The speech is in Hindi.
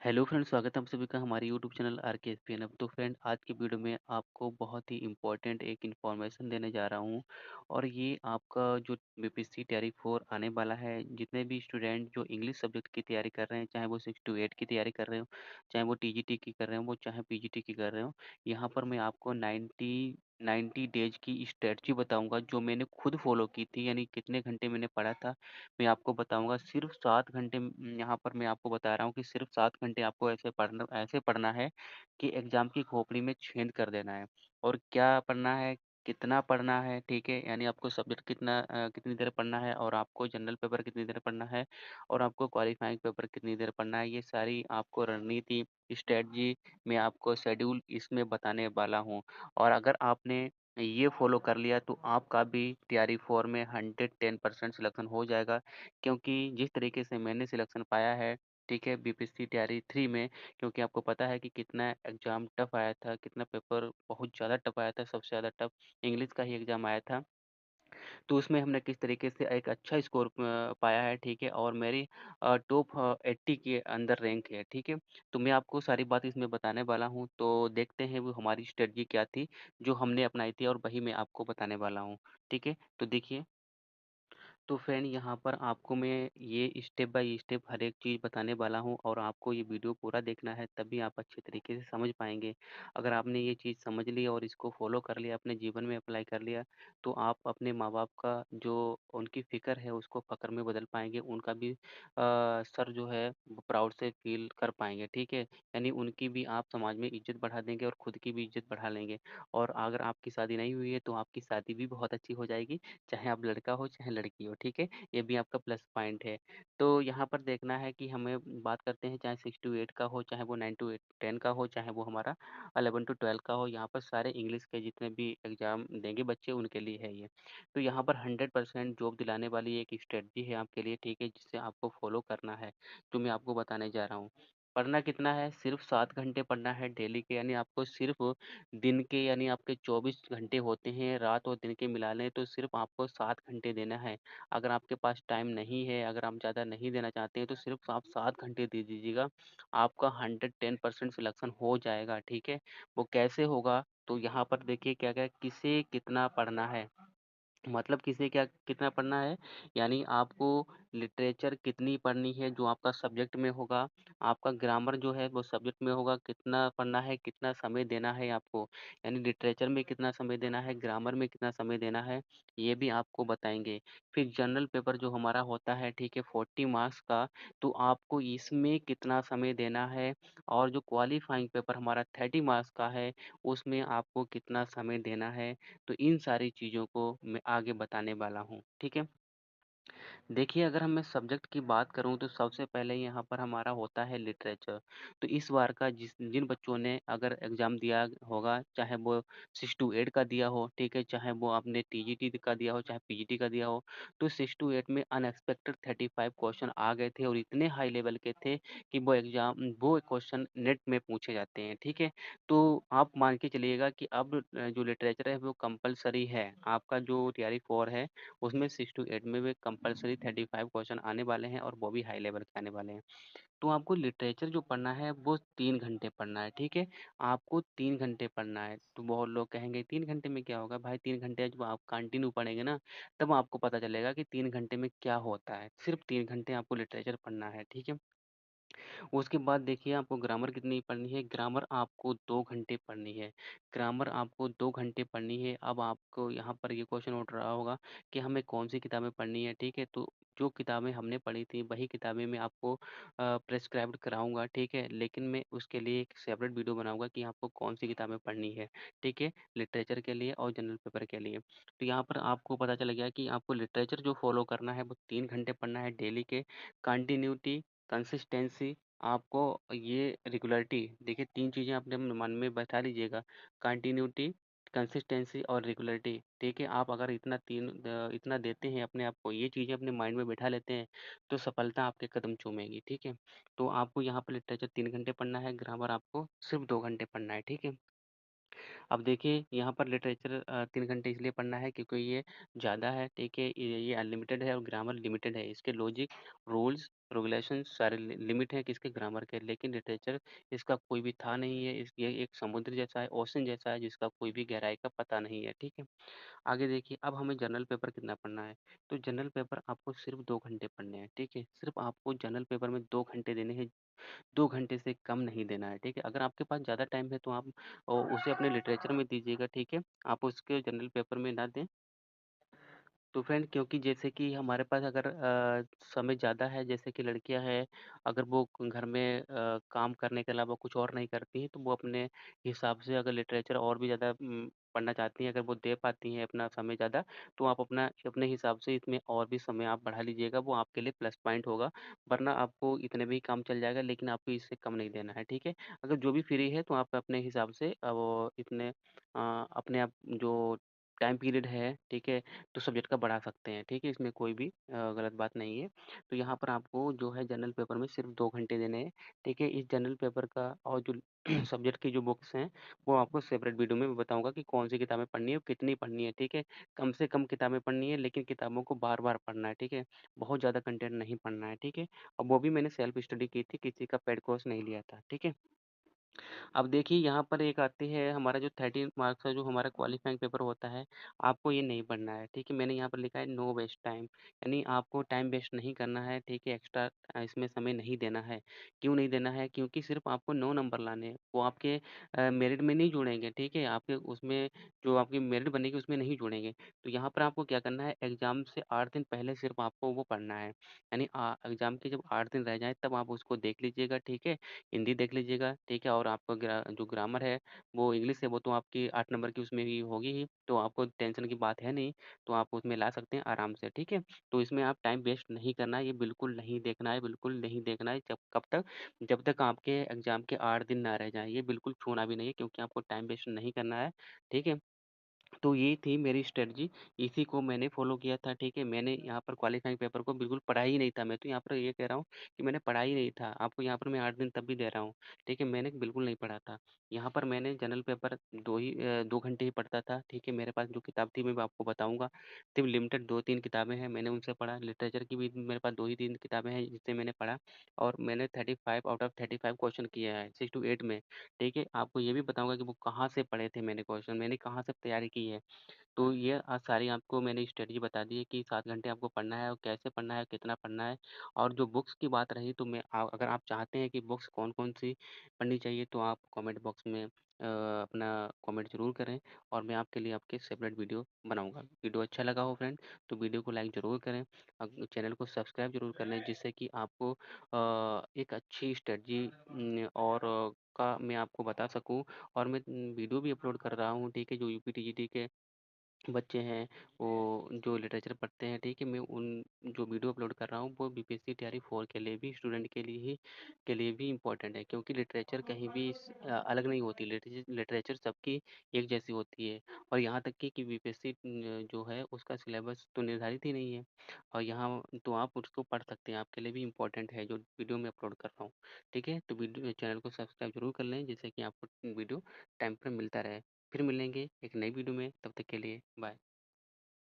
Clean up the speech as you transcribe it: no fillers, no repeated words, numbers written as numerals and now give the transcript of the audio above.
हेलो फ्रेंड, स्वागत है आप सभी का हमारे यूट्यूब चैनल आरकेएसपीएन। अब तो फ्रेंड, आज की वीडियो में आपको बहुत ही इम्पोर्टेंट एक इन्फॉर्मेशन देने जा रहा हूँ। और ये आपका जो बीपीएससी तैयारी 4 आने वाला है, जितने भी स्टूडेंट जो इंग्लिश सब्जेक्ट की तैयारी कर रहे हैं, चाहे वो 6 टू 8 की तैयारी कर रहे हो, चाहे वो टीजीटी की कर रहे हो, वो चाहे पीजीटी की कर रहे हो, यहाँ पर मैं आपको 90 डेज की स्ट्रेटजी बताऊंगा जो मैंने खुद फॉलो की थी। यानी कितने घंटे मैंने पढ़ा था, मैं आपको बताऊँगा। सिर्फ़ 7 घंटे यहाँ पर मैं आपको बता रहा हूँ कि सिर्फ़ 7 घंटे आपको ऐसे पढ़ना है कि एग्ज़ाम की खोपड़ी में छेद कर देना है। और क्या पढ़ना है, कितना पढ़ना है, ठीक है? यानी आपको सब्जेक्ट कितनी देर पढ़ना है, और आपको जनरल पेपर कितनी देर पढ़ना है, और आपको क्वालीफाइंग पेपर कितनी देर पढ़ना है। ये सारी आपको रणनीति, स्ट्रैटेजी, मैं आपको शेड्यूल इसमें बताने वाला हूँ। और अगर आपने ये फॉलो कर लिया तो आपका भी तैयारी 4 में 110% सिलेक्शन हो जाएगा। क्योंकि जिस तरीके से मैंने सिलेक्शन पाया है, ठीक है, बीपीएससी तैयारी 3 में, क्योंकि आपको पता है कि कितना एग्ज़ाम टफ आया था, कितना पेपर बहुत ज़्यादा टफ आया था, सबसे ज़्यादा टफ इंग्लिश का ही एग्ज़ाम आया था। तो उसमें हमने किस तरीके से एक अच्छा स्कोर पाया है, ठीक है? और मेरी टॉप 80 के अंदर रैंक है, ठीक है? तो मैं आपको सारी बात इसमें बताने वाला हूँ, तो देखते हैं वो हमारी स्ट्रेटजी क्या थी, जो हमने अपनाई थी, और वही मैं आपको बताने वाला हूँ, ठीक है? तो देखिए, तो फ्रेंड, यहाँ पर आपको मैं ये स्टेप बाय स्टेप हर एक चीज़ बताने वाला हूँ, और आपको ये वीडियो पूरा देखना है, तभी आप अच्छे तरीके से समझ पाएँगे। अगर आपने ये चीज़ समझ ली और इसको फ़ॉलो कर लिया, अपने जीवन में अप्लाई कर लिया, तो आप अपने माँ-बाप का जो उनकी फ़िक्र है उसको फ़क्र में बदल पाएँगे। उनका भी सर जो है वो प्राउड से फ़ील कर पाएँगे, ठीक है? यानी उनकी भी आप समाज में इज़्ज़त बढ़ा देंगे और खुद की भी इज़्ज़त बढ़ा लेंगे। और अगर आपकी शादी नहीं हुई है, तो आपकी शादी भी बहुत अच्छी हो जाएगी। चाहे आप लड़का हो चाहे लड़की हो, ठीक है? ये भी आपका प्लस पॉइंट है। तो यहाँ पर देखना है कि हमें बात करते हैं, चाहे 6 टू 8 का हो, चाहे वो 9 टू 10 का हो, चाहे वो हमारा 11 टू 12 का हो, यहाँ पर सारे इंग्लिश के जितने भी एग्ज़ाम देंगे बच्चे उनके लिए है ये। तो यहाँ पर 100% जॉब दिलाने वाली एक स्ट्रेटजी है आपके लिए, ठीक है? जिसे आपको फ़ॉलो करना है, जो मैं आपको बताने जा रहा हूँ। पढ़ना कितना है? सिर्फ़ 7 घंटे पढ़ना है डेली के। यानी आपको सिर्फ़ दिन के, यानी आपके 24 घंटे होते हैं, रात और दिन के मिला लें तो सिर्फ़ आपको 7 घंटे देना है। अगर आपके पास टाइम नहीं है, अगर आप ज़्यादा नहीं देना चाहते हैं, तो सिर्फ़ आप 7 घंटे दे दीजिएगा। आपका 110% सिलेक्शन हो जाएगा, ठीक है? वो कैसे होगा? तो यहाँ पर देखिए क्या-क्या, किसे कितना पढ़ना है। मतलब किसे क्या कितना पढ़ना है, यानी आपको लिटरेचर कितनी पढ़नी है जो आपका सब्जेक्ट में होगा, आपका ग्रामर जो है वो सब्जेक्ट में होगा, कितना पढ़ना है, कितना समय देना है आपको। यानी लिटरेचर में कितना समय देना है, ग्रामर में कितना समय देना है, ये भी आपको बताएँगे। फिर जनरल पेपर जो हमारा होता है, ठीक है, 40 मार्क्स का, तो आपको इसमें कितना समय देना है, और जो क्वालीफाइंग पेपर हमारा 30 मार्क्स का है, उसमें आपको कितना समय देना है। तो इन सारी चीज़ों को मैं आगे बताने वाला हूँ, ठीक है? देखिए, अगर मैं सब्जेक्ट की बात करूँ तो सबसे पहले यहाँ पर हमारा होता है लिटरेचर। तो इस बार का जिन बच्चों ने अगर एग्ज़ाम दिया होगा, चाहे वो 6 टू 8 का दिया हो, ठीक है? चाहे वो आपने टीजीटी का दिया हो, चाहे पीजीटी का दिया हो, तो 6 टू 8 में अनएक्सपेक्टेड 35 क्वेश्चन आ गए थे, और इतने हाई लेवल के थे कि वो क्वेश्चन नेट में पूछे जाते हैं, ठीक है? तो आप मान के चलिएगा कि अब जो लिटरेचर है वो कंपल्सरी है। आपका जो तैयारी 4 है, उसमें 6 टू 8 में भी कंपल्सरी 35 क्वेश्चन आने वाले हैं, और वो भी हाई लेवल के आने वाले हैं। तो आपको लिटरेचर जो पढ़ना है वो 3 घंटे पढ़ना है, ठीक है? आपको 3 घंटे पढ़ना है। तो बहुत लोग कहेंगे 3 घंटे में क्या होगा? भाई 3 घंटे जब आप कंटिन्यू पढ़ेंगे ना, तब आपको पता चलेगा कि 3 घंटे में क्या होता है। सिर्फ़ 3 घंटे आपको लिटरेचर पढ़ना है, ठीक है? उसके बाद देखिए, आपको ग्रामर कितनी पढ़नी है, ग्रामर आपको 2 घंटे पढ़नी है। ग्रामर आपको 2 घंटे पढ़नी है। अब आपको यहाँ पर ये क्वेश्चन उठ रहा होगा कि हमें कौन-सी किताबें पढ़नी है, ठीक है? तो जो किताबें हमने पढ़ी थी वही किताबें मैं आपको प्रिस्क्राइब्ड कराऊँगा, ठीक है? लेकिन मैं उसके लिए एक सेपरेट वीडियो बनाऊँगा कि आपको कौन-सी किताबें पढ़नी है, ठीक है? लिटरेचर के लिए और जनरल पेपर के लिए। तो यहाँ पर आपको पता चल गया कि आपको लिटरेचर जो फ़ॉलो करना है वो 3 घंटे पढ़ना है डेली के। कंटिन्यूटी, कंसिस्टेंसी, आपको ये रेगुलरिटी, देखिए 3 चीज़ें अपने मन में बैठा लीजिएगा, कंटिन्यूटी, कंसिस्टेंसी और रेगुलरिटी, ठीक है? आप अगर इतना देते हैं अपने आप को, ये चीज़ें अपने माइंड में बैठा लेते हैं, तो सफलता आपके कदम चूमेगी, ठीक है? तो आपको यहाँ पे लिटरेचर 3 घंटे पढ़ना है, ग्रामर आपको सिर्फ़ 2 घंटे पढ़ना है, ठीक है? अब देखिए यहाँ पर लिटरेचर 3 घंटे इसलिए पढ़ना है क्योंकि ये ज़्यादा है, ठीक है? ये अनलिमिटेड है और ग्रामर लिमिटेड है। इसके लॉजिक, रूल्स, रेगुलेशंस सारे लिमिट हैं किसके ग्रामर के, लेकिन लिटरेचर इसका कोई भी था नहीं है। ये एक समुद्र जैसा है, ओशन जैसा है जिसका कोई भी गहराई का पता नहीं है, ठीक है? आगे देखिए अब हमें जनरल पेपर कितना पढ़ना है, तो जनरल पेपर आपको सिर्फ़ 2 घंटे पढ़ने हैं, ठीक है? सिर्फ़ आपको जनरल पेपर में 2 घंटे देने हैं, 2 घंटे से कम नहीं देना है, ठीक है? अगर आपके पास ज़्यादा टाइम है तो आप उसे अपने लिटरेचर में दीजिएगा, ठीक है? आप उसके जनरल पेपर में ना दें। तो फ्रेंड क्योंकि जैसे कि हमारे पास अगर समय ज़्यादा है, जैसे कि लड़कियां हैं, अगर वो घर में काम करने के अलावा कुछ और नहीं करती हैं तो वो अपने हिसाब से अगर लिटरेचर और भी ज़्यादा पढ़ना चाहती हैं, अगर वो दे पाती हैं अपना समय ज़्यादा, तो आप अपना अपने हिसाब से इसमें और भी समय आप बढ़ा लीजिएगा, वो आपके लिए प्लस पॉइंट होगा। वरना आपको इतने में ही काम चल जाएगा, लेकिन आपको इससे कम नहीं देना है, ठीक है? अगर जो भी फ्री है तो आप अपने हिसाब से वो इतने अपने आप जो टाइम पीरियड है, ठीक है? तो सब्जेक्ट का बढ़ा सकते हैं, ठीक है? इसमें कोई भी गलत बात नहीं है। तो यहाँ पर आपको जो है जनरल पेपर में सिर्फ़ 2 घंटे देने हैं, ठीक है? इस जनरल पेपर का और जो सब्जेक्ट की जो बुक्स हैं, वो आपको सेपरेट वीडियो में मैं बताऊँगा कि कौन-सी किताबें पढ़नी है और कितनी पढ़नी है, ठीक है? कम से कम किताबें पढ़नी है, लेकिन किताबों को बार-बार पढ़ना है, ठीक है? बहुत ज़्यादा कंटेंट नहीं पढ़ना है, ठीक है? और वो भी मैंने सेल्फ स्टडी की थी, किसी का पेड कोर्स नहीं लिया था, ठीक है? अब देखिए यहाँ पर एक आती है हमारा जो 13 मार्क्स का जो हमारा क्वालीफाइंग पेपर होता है, आपको ये नहीं पढ़ना है, ठीक है? मैंने यहाँ पर लिखा है नो वेस्ट टाइम, यानी आपको टाइम वेस्ट नहीं करना है, ठीक है? एक्स्ट्रा इसमें समय नहीं देना है। क्यों नहीं देना है? क्योंकि सिर्फ़ आपको 9 नंबर लाने हैं, वो आपके मेरिट में नहीं जुड़ेंगे, ठीक है? आपके उसमें जो आपकी मेरिट बनेगी उसमें नहीं जुड़ेंगे। तो यहाँ पर आपको क्या करना है, एग्ज़ाम से 8 दिन पहले सिर्फ़ आपको वो पढ़ना है। यानी एग्ज़ाम के जब 8 दिन रह जाएँ तब आप उसको देख लीजिएगा, ठीक है? हिंदी देख लीजिएगा, ठीक है? और आपका जो ग्रामर है, वो इंग्लिश है, वो तो आपकी 8 नंबर की उसमें भी होगी ही, तो आपको टेंशन की बात है नहीं, तो आप उसमें ला सकते हैं आराम से, ठीक है? तो इसमें आप टाइम वेस्ट नहीं करना है, ये बिल्कुल नहीं देखना है, बिल्कुल नहीं देखना है, कब तक? जब तक आपके एग्ज़ाम के 8 दिन ना रह जाएँ, ये बिल्कुल छूना भी नहीं है क्योंकि आपको टाइम वेस्ट नहीं करना है, ठीक है? तो ये थी मेरी स्ट्रैटेजी, इसी को मैंने फ़ॉलो किया था, ठीक है? मैंने यहाँ पर क्वालीफाइंग पेपर को बिल्कुल पढ़ा ही नहीं था, मैं तो यहाँ पर ये कह रहा हूँ कि मैंने पढ़ा ही नहीं था। आपको यहाँ पर मैं 8 दिन तब भी दे रहा हूँ, ठीक है? मैंने बिल्कुल नहीं पढ़ा था। यहाँ पर मैंने जनरल पेपर 2 घंटे ही पढ़ता था, ठीक है? मेरे पास जो किताब थी मैं आपको बताऊँगा, सिर्फ़ लिमिटेड 2-3 किताबें हैं, मैंने उनसे पढ़ा। लिटरेचर की भी मेरे पास 2 ही 3 किताबें हैं जिससे मैंने पढ़ा और मैंने 35 आउट ऑफ 35 क्वेश्चन किए हैं 6 टू 8 में, ठीक है? आपको ये भी बताऊँगा कि वो कहाँ से पढ़े थे मैंने क्वेश्चन, मैंने कहाँ से तैयारी की है। तो ये सारी आपको मैंने स्ट्रेटजी बता दी है कि 7 घंटे आपको पढ़ना है और कैसे पढ़ना है, कितना पढ़ना है। और जो बुक्स की बात रही तो मैं अगर आप चाहते हैं कि बुक्स कौन-कौन सी पढ़नी चाहिए तो आप कमेंट बॉक्स में अपना कमेंट ज़रूर करें और मैं आपके लिए आपके सेपरेट वीडियो बनाऊँगा। वीडियो अच्छा लगा हो फ्रेंड तो वीडियो को लाइक ज़रूर करें, चैनल को सब्सक्राइब ज़रूर कर लें जिससे कि आपको एक अच्छी स्ट्रेटजी और का मैं आपको बता सकूँ और मैं वीडियो भी अपलोड कर रहा हूँ, ठीक है? जो यूपीटीजीटी के बच्चे हैं, वो जो लिटरेचर पढ़ते हैं, ठीक है? मैं उन जो वीडियो अपलोड कर रहा हूँ, वो बीपीएससी तैयारी 4 के लिए भी स्टूडेंट के लिए भी इम्पोर्टेंट है क्योंकि लिटरेचर कहीं भी अलग नहीं होती। लिटरेचर सबकी एक जैसी होती है और यहाँ तक कि बीपीएससी जो है, उसका सिलेबस तो निर्धारित ही नहीं है और यहाँ तो आप उसको पढ़ सकते हैं, आपके लिए भी इम्पोर्टेंट है, जो वीडियो मैं अपलोड कर रहा हूँ, ठीक है? तो वीडियो चैनल को सब्सक्राइब ज़रूर कर लें, जिससे कि आपको वीडियो टाइम पे मिलता रहे। फिर मिलेंगे एक नई वीडियो में, तब तक के लिए बाय।